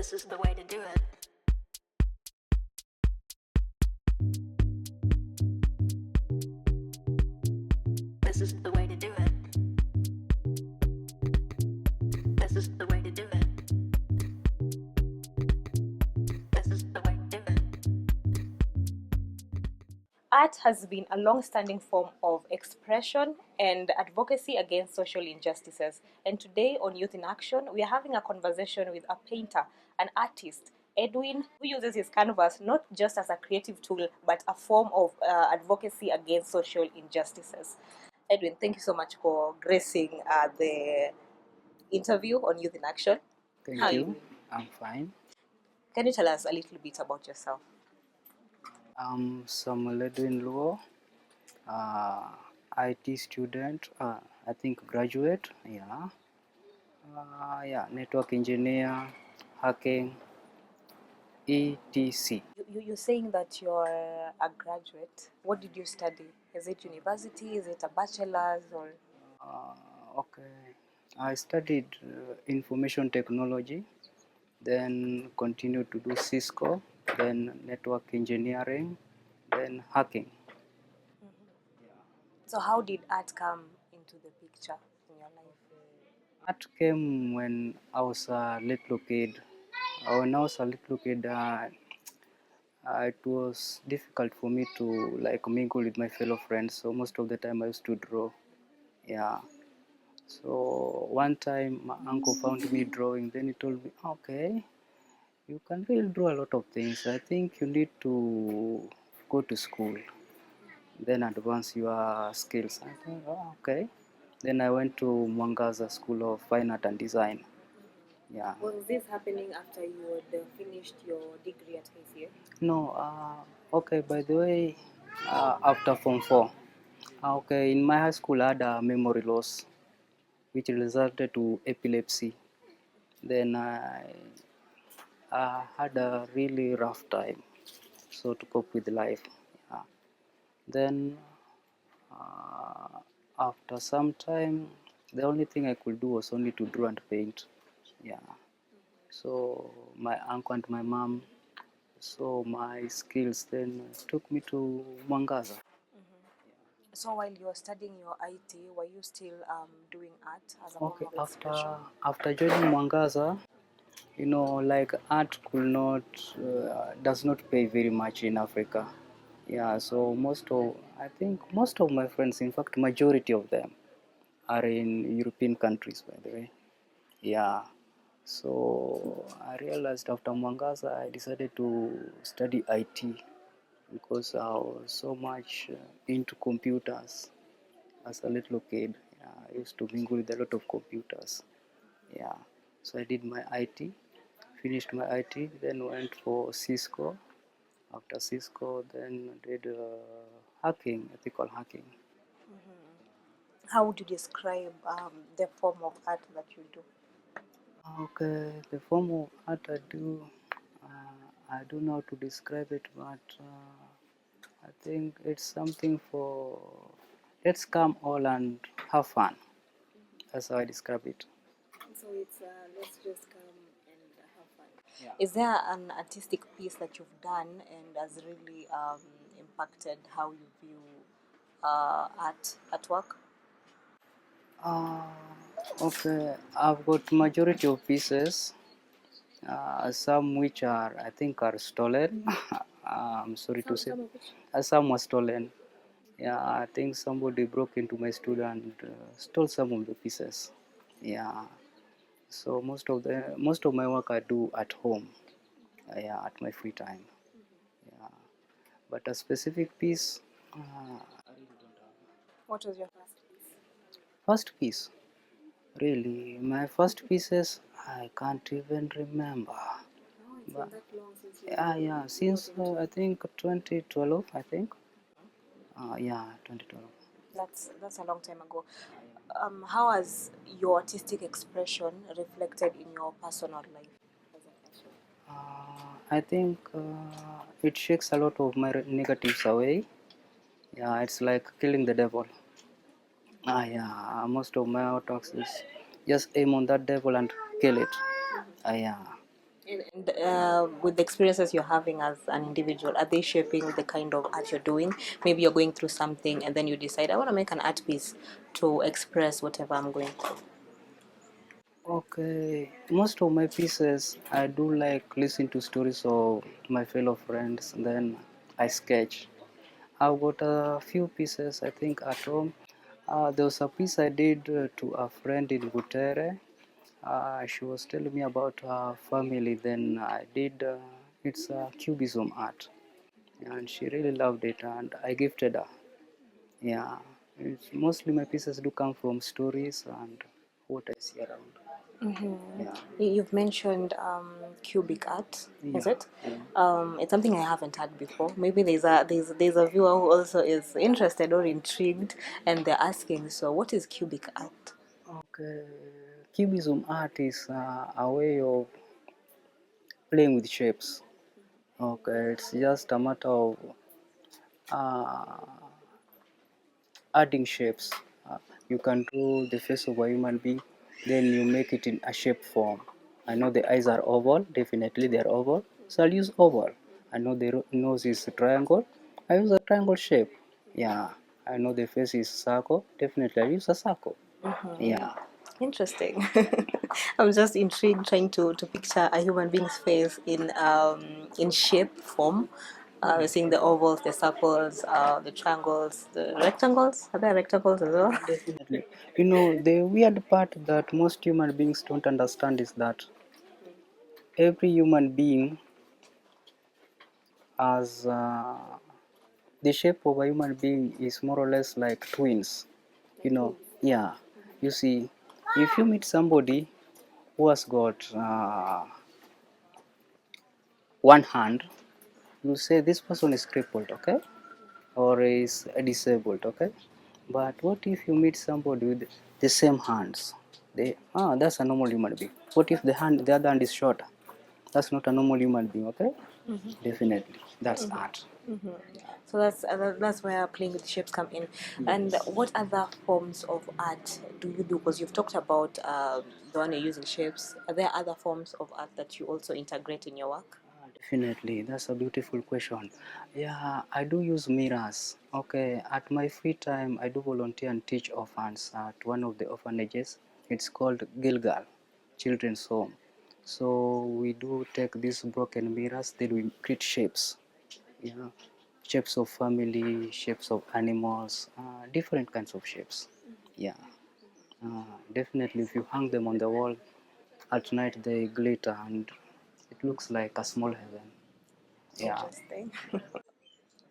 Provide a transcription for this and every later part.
This is the way to do it. This is the way to do it. This is the way to do it. This is the way to do it. Art has been a long-standing form of expression and advocacy against social injustices. And today on Youth in Action, we are having a conversation with a painter, an artist, Edwin, who uses his canvas not just as a creative tool, but a form of advocacy against social injustices. Edwin, thank you so much for gracing the interview on Youth in Action. Thank How are you. you doing? I'm fine. Can you tell us a little bit about yourself? I'm Samuel Edwin Luo, IT student. I think graduate. Yeah, network engineer, hacking, etc. You're saying that you're a graduate. What did you study? Is it university? Is it a bachelor's? Or Okay, I studied information technology, then continued to do Cisco, then network engineering, then hacking. so how did art come into the picture in your life? Art came when I was a little kid. When I was a little kid, it was difficult for me to like mingle with my fellow friends. So most of the time I used to draw. Yeah. So one time my uncle found me drawing. Then he told me, "Okay, you can really draw a lot of things. I think you need to go to school, then advance your skills." I think, "Oh, okay." Then I went to Mwangaza School of Fine Art and Design. Yeah. Was this happening after you had finished your degree at KCA? No, okay, by the way, after Form 4, okay, in my high school I had a memory loss, which resulted to epilepsy. Then I had a really rough time, so to cope with life. Yeah. Then uh, after some time, the only thing I could do was only to draw and paint. Yeah. So my uncle and my mom saw my skills, then took me to Mwangaza. So while you were studying your IT, were you still doing art as a Okay, form of expression? after joining Mwangaza, like art could not does not pay very much in Africa. Yeah, so I think most of my friends, in fact, majority of them are in European countries, by the way. Yeah, so I realized after Mwangaza, I decided to study IT because I was so much into computers as a little kid. Yeah, I used to mingle with a lot of computers. Yeah, so I did my IT, finished my IT, then went for Cisco. After Cisco, then did hacking, ethical hacking. How would you describe the form of art that you do? Okay, the form of art I do, I don't know how to describe it, but I think it's something for let's come all and have fun. That's how I describe it. So it's let's just come and have fun. Yeah. Is there an artistic piece that you've done and has really impacted how you view artwork? Uh, okay, I've got majority of pieces. Some which are I think are stolen. I'm sorry to say. Some were stolen. Yeah, I think somebody broke into my studio and stole some of the pieces. Yeah. So most of my work I do at home. Yeah, at my free time. Yeah. But a specific piece. What was your first piece? First piece. Really, my first pieces I can't even remember. Oh, it's been that long since you. Yeah, since I think 2012, I think. Yeah, 2012. That's a long time ago. How has your artistic expression reflected in your personal life as a person? I think it shakes a lot of my negatives away. Yeah, it's like killing the devil. Yeah, most of my talks is just aim on that devil and kill it. Yeah, And with the experiences you're having as an individual, are they shaping the kind of art you're doing? Maybe you're going through something and then you decide, I want to make an art piece to express whatever I'm going through. Okay, most of my pieces I do like listen to stories of my fellow friends, then I sketch. I've got a few pieces I think at home. There was a piece I did to a friend in Butere. She was telling me about her family. Then I did. It's a cubism art, and she really loved it, and I gifted her. Yeah, it's mostly my pieces do come from stories and what I see around. Yeah, You've mentioned cubic art, is yeah, it? yeah. It's something I haven't had before. Maybe there's a viewer who also is interested or intrigued, and they're asking. So, what is cubic art? Okay, cubism art is a way of playing with shapes. Okay, it's just a matter of uh, adding shapes. Uh, you can draw the face of a human being, then you make it in a shape form. I know the eyes are oval, definitely they are oval, so I'll use oval. I know the nose is a triangle, I use a triangle shape. Yeah, I know the face is circle, definitely I use a circle. Yeah. Interesting. I'm just intrigued trying to picture a human being's face in shape form. Seeing the ovals, the circles, the triangles, the rectangles. Are there rectangles as well? Definitely. You know, the weird part that most human beings don't understand is that every human being has the shape of a human being is more or less like twins. You know, yeah. You see, if you meet somebody who has got one hand, you say this person is crippled, okay, or is disabled, okay. But what if you meet somebody with the same hands? That's a normal human being. What if the other hand is shorter? That's not a normal human being, okay? Definitely, that's art. So that's where playing with shapes come in. And what other forms of art do you do? Because you've talked about the one you're using shapes. Are there other forms of art that you also integrate in your work? Definitely, that's a beautiful question. Yeah, I do use mirrors. Okay, at my free time, I do volunteer and teach orphans at one of the orphanages. It's called Gilgal Children's Home. So we do take these broken mirrors, then we create shapes. Yeah, shapes of family, shapes of animals, different kinds of shapes. Yeah, definitely. If you hang them on the wall at night, they glitter and it looks like a small heaven. Yeah. Interesting.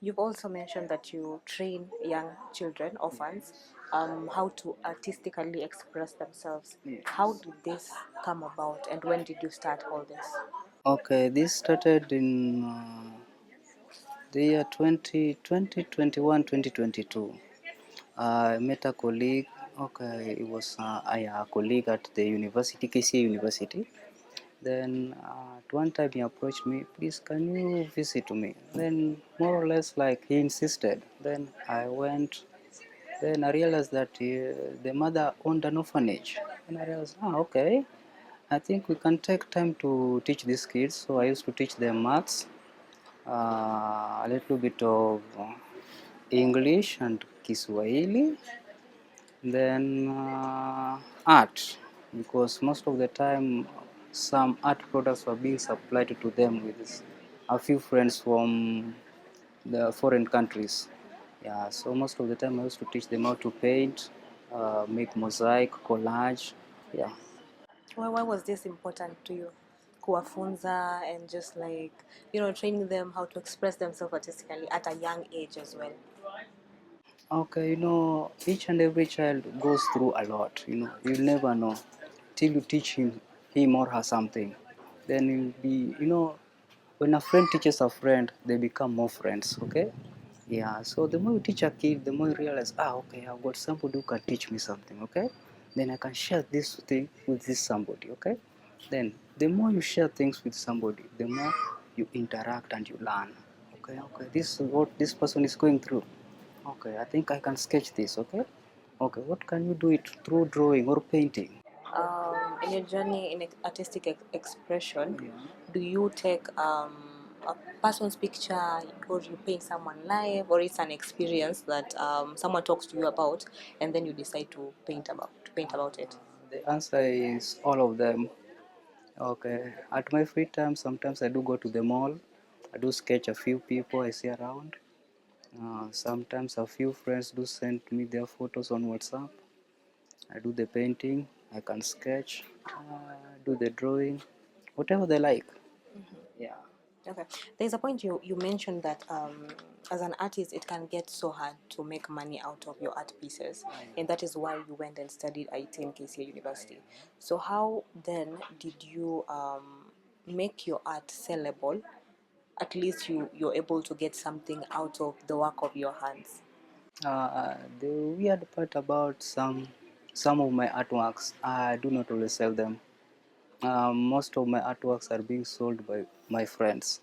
You've also mentioned that you train young children, orphans, how to artistically express themselves. Yes. How did this come about, and when did you start all this? Okay, this started in the year 2021, 2022. I met a colleague. Okay, it was a colleague at the university, KCA University. Then at one time he approached me, please can you visit me? Then more or less like he insisted. Then I went. Then I realized that the mother owned an orphanage. And I realized, okay, I think we can take time to teach these kids. So I used to teach them maths, a little bit of English and Kiswahili, then art, because most of the time some art products were being supplied to them with a few friends from the foreign countries. Yeah, so most of the time I used to teach them how to paint, make mosaic, collage. Yeah. Why was this important to you? Kuwafunza and just like, training them how to express themselves artistically at a young age as well. Okay, each and every child goes through a lot. You'll never know till you teach him or her something. Then you'll be, when a friend teaches a friend, they become more friends. Okay, yeah. So the more you teach a kid, the more you realize, okay, I've got somebody who can teach me something. Okay, then I can share this thing with this somebody. Okay, then the more you share things with somebody, the more you interact and you learn. Okay, this is what this person is going through. Okay, I think I can sketch this, okay? Okay, what can you do it through drawing or painting? In your journey in artistic expression, Yeah. do you take a person's picture, or you paint someone live, or it's an experience that someone talks to you about, and then you decide to paint about it? The answer is all of them. Okay. At my free time, sometimes I do go to the mall. I do sketch a few people I see around. Sometimes a few friends do send me their photos on WhatsApp. I do the painting. I can sketch, do the drawing, whatever they like. Yeah. Okay. There's a point you mentioned that as an artist, it can get so hard to make money out of your art pieces, and that is why you went and studied IT in KCA University. So how then did you make your art sellable? At least you're able to get something out of the work of your hands. The weird part about some of my artworks, I do not always sell them. Most of my artworks are being sold by my friends.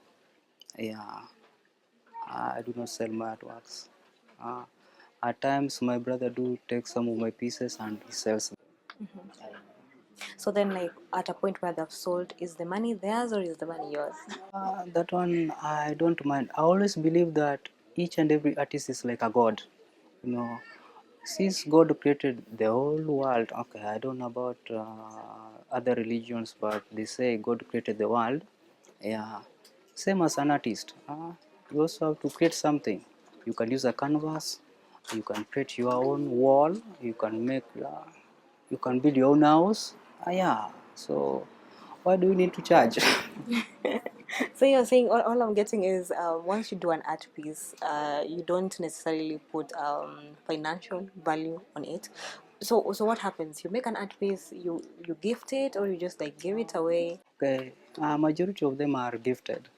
Yeah, I do not sell my artworks. Uh, at times, my brother do take some of my pieces and he sells them. So then, like at a point where they've sold, is the money theirs or is the money yours? That one I don't mind. I always believe that each and every artist is like a god. You know, since God created the whole world, okay, I don't know about other religions, but they say God created the world. Yeah, same as an artist. You also have to create something. You can use a canvas. You can create your own wall. You can make. You can build your own house. Yeah. So, why do you need to charge? So you're saying all I'm getting is once you do an art piece, you don't necessarily put financial value on it. So what happens? You make an art piece, you gift it, or you just like give it away. Okay, majority of them are gifted.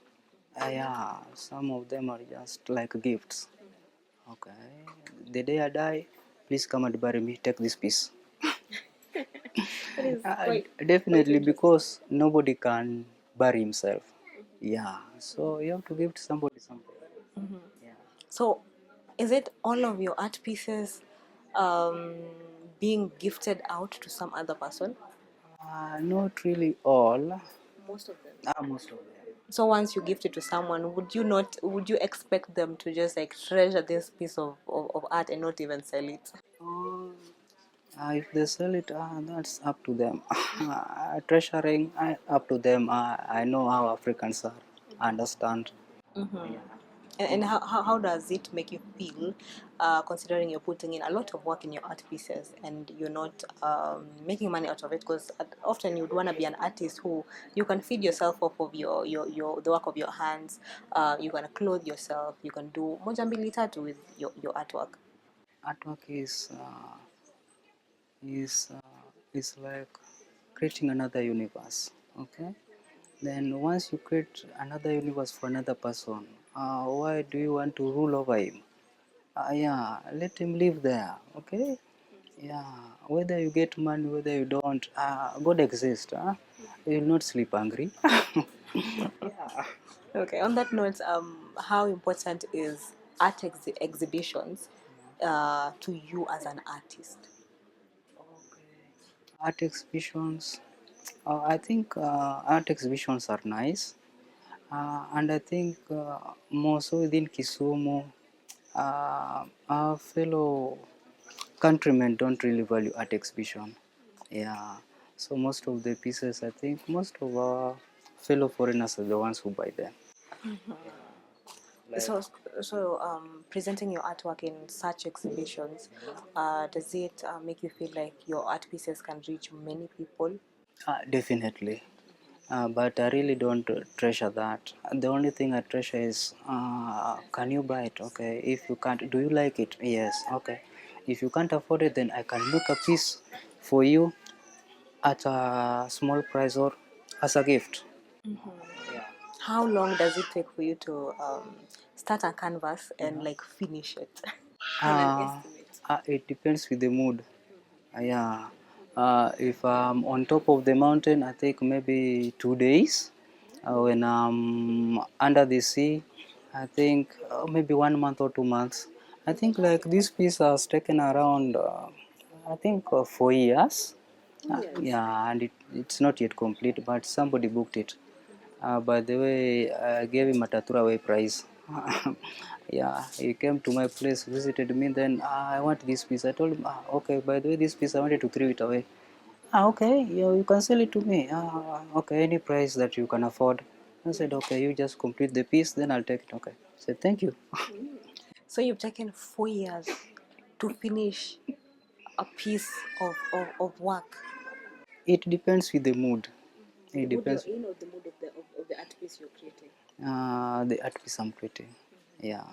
Yeah, some of them are just like gifts. Okay, the day I die, please come and bury me. Take this piece. That is quite Definitely, interesting. because nobody can bury himself. Yeah, so you have to give to somebody something. Yeah. So is it all of your art pieces um, being gifted out to some other person? Not really all. Most of them. Most of them. So once you gift it to someone, would you expect them to just like treasure this piece of art and not even sell it? If they sell it, that's up to them. Treasuring, up to them. I know how Africans are. I understand. Yeah. And how does it make you feel, considering you're putting in a lot of work in your art pieces and you're not making money out of it? Because often you'd want to be an artist who you can feed yourself off of your the work of your hands. You can clothe yourself. You can do moja mbili tatu with your artwork. Artwork is like creating another universe. Okay. Then once you create another universe for another person, why do you want to rule over him? Yeah, let him live there. Okay. Yeah, whether you get money, whether you don't, God exists. You will not sleep hungry. Okay. On that note, how important is art exhibitions to you as an artist? Art exhibitions. I think art exhibitions are nice, and I think more so within Kisumu, our fellow countrymen don't really value art exhibition. Yeah, so most of the pieces, I think most of our fellow foreigners are the ones who buy them. Like, So presenting your artwork in such exhibitions, does it make you feel like your art pieces can reach many people? definitely. But I really don't treasure that. The only thing I treasure is, can you buy it? Okay. If you can't, do you like it? Yes. Okay. If you can't afford it, then I can make a piece for you at a small price or as a gift. Yeah. How long does it take for you to start a canvas and like finish it? In an Uh, estimate. it depends with the mood. Yeah. If I'm on top of the mountain, I take maybe 2 days. When I'm under the sea, I think maybe 1 month or 2 months. I think like this piece has taken around, I think 4 years. Yeah, and it's not yet complete, but somebody booked it. By the way, I gave him a throwaway prize. Yeah, he came to my place, visited me. Then I want this piece. I told him, okay. By the way, this piece I wanted to throw it away. Okay, you can sell it to me. Okay, any price that you can afford. I said, okay, you just complete the piece, then I'll take it. Okay. I said, thank you. So you've taken 4 years to finish a piece of work. It depends with the mood. It depends. The mood of the art piece you're creating. The art piece I'm creating. Yeah.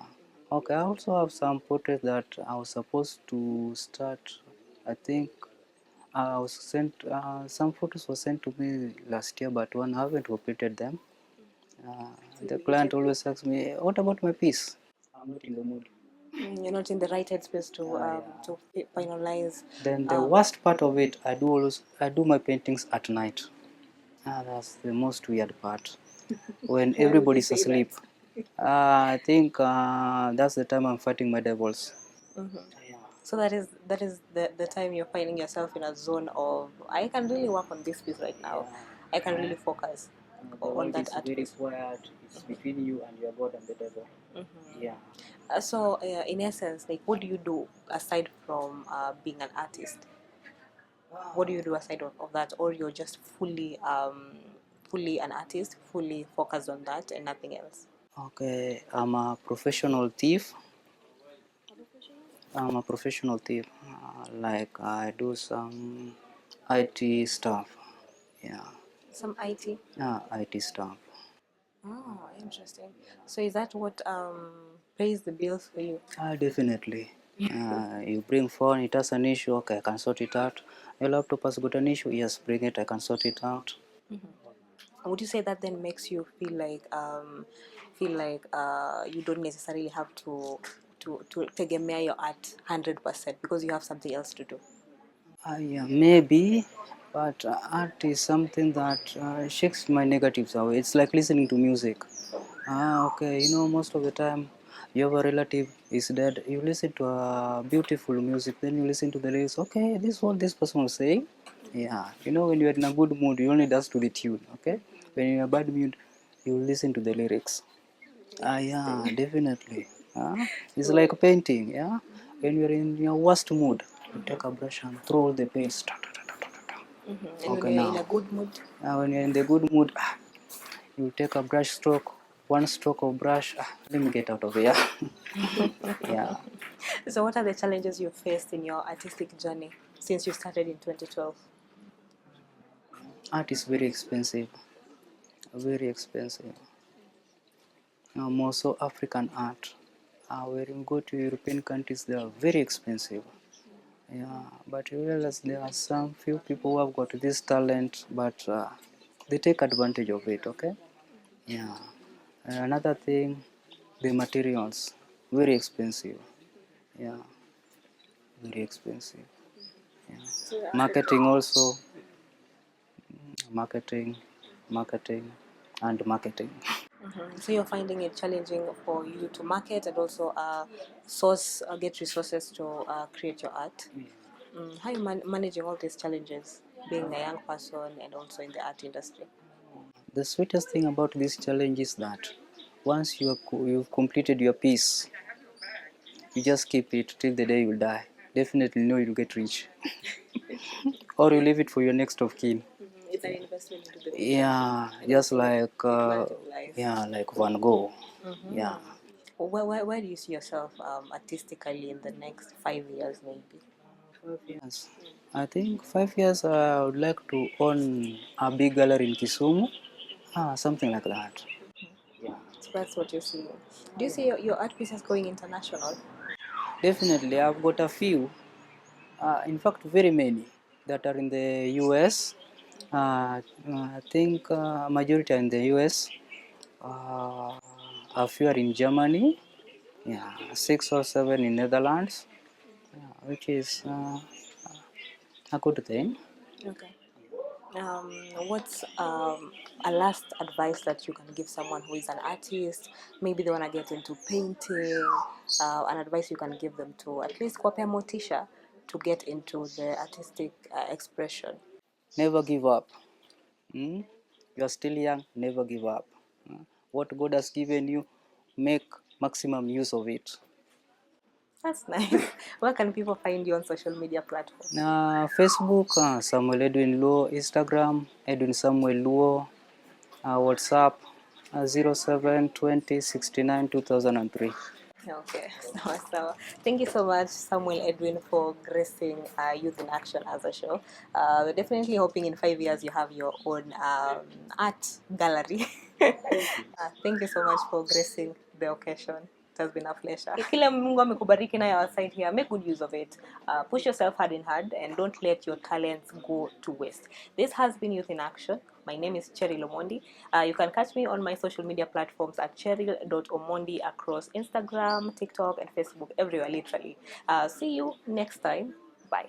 Okay, I also have some portraits that I was supposed to start. I think I was sent, some photos were sent to me last year, but one I haven't completed them. The client always asks me, what about my piece? I'm not in the mood. You're not in the right headspace to finalize. Then the worst part of it, I do my paintings at night. That's the most weird part. When everybody's asleep. I think that's the time I'm fighting my devils. Yeah. So that is the time you're finding yourself in a zone of I can really work on this piece right now. I can really focus The on world that is art very piece. quiet. It's between you and your God and the devil. Yeah. So in essence, like, what do you do aside from being an artist? What do you do aside of that, or you're just fully an artist, fully focused on that and nothing else? Okay, I'm a professional thief. I'm a professional thief. Like I do some IT stuff. Yeah. Some IT. IT stuff. Oh, interesting. So is that what pays the bills for you? Definitely. You bring phone, it has an issue, okay, I can sort it out. Your laptop has got an issue, yes, bring it, I can sort it out. Would you say that then makes you feel like you don't necessarily have to tegemea your art 100% because you have something else to do? Yeah, maybe, but art is something that shakes my negatives away. It's like listening to music. Okay, most of the time you have a relative is dead. You listen to a beautiful music, then you listen to the lyrics. Okay, this is what this person was saying. Yeah, when you're in a good mood, you only dance to the tune. Okay, when you're in a bad mood, you listen to the lyrics. Yeah, definitely. It's like painting. Yeah, when you're in your worst mood, you take a brush and throw all the paints. Ta, ta, ta, ta, ta, ta. And when Okay, you're in now a good mood? when you're in the good mood, you take a brush stroke, one stroke of brush. Let me get out of here. Yeah, So what are the challenges you faced in your artistic journey since you started in 2012? art is very expensive. Very expensive. More so African art. When you go to European countries, they are very expensive. Yeah, but you realize there are some few people who have got this talent, but they take advantage of it. Okay. Yeah. And another thing, the materials, very expensive. Yeah, very expensive. Yeah. Marketing also, marketing, marketing, and marketing. So you're finding it challenging for you to market and also get resources to create your art. How are you managing all these challenges, being a young person and also in the art industry? The sweetest thing about this challenge is that once you've completed your piece, you just keep it till the day you die. Definitely know you'll get rich. Or you leave it for your next of kin. It's an investment into the Yeah, just like life. like Van Gogh. Yeah. Where do you see yourself artistically in the next 5 years, maybe? 5 years. I think 5 years I would like to own a big gallery in Kisumu. Something like that. Yeah. So that's what you're seeing. Do you see your art pieces going international? Definitely, I've got a few. In fact, very many that are in the US. I think majority are in the US. Uh, a few are in Germany. Yeah, 6 or 7 in Netherlands, which is a good thing. Okay. What's a last advice that you can give someone who is an artist? Maybe they want to get into painting. An advice you can give them to at least kuwapea motisha to get into the artistic expression. Never give up. Mm? You are still young, never give up. What God has given you, make maximum use of it. That's nice. Where can people find you on social media platforms? Facebook, Samuel Edwin Luo, Instagram, Edwin Samuel Luo, WhatsApp, 0720 69 2003. Okay, so thank you so much, Samuel Edwin, for gracing Youth in Action as a show. We're definitely hoping in 5 years you have your own art gallery. Thank you so much for gracing the occasion. It has been a pleasure. Kile Mungu amekubariki nayo our side here, make good use of it. Push yourself hard in hard and don't let your talents go to waste. This has been Youth in Action. My name is Cheryl Omondi. You can catch me on my social media platforms at cheryl.omondi across Instagram, TikTok, and Facebook, everywhere, literally. See you next time. Bye.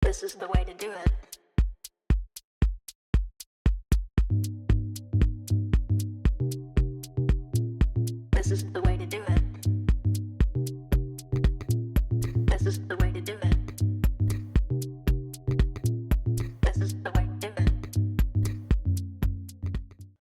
This is the way to do it. This is the way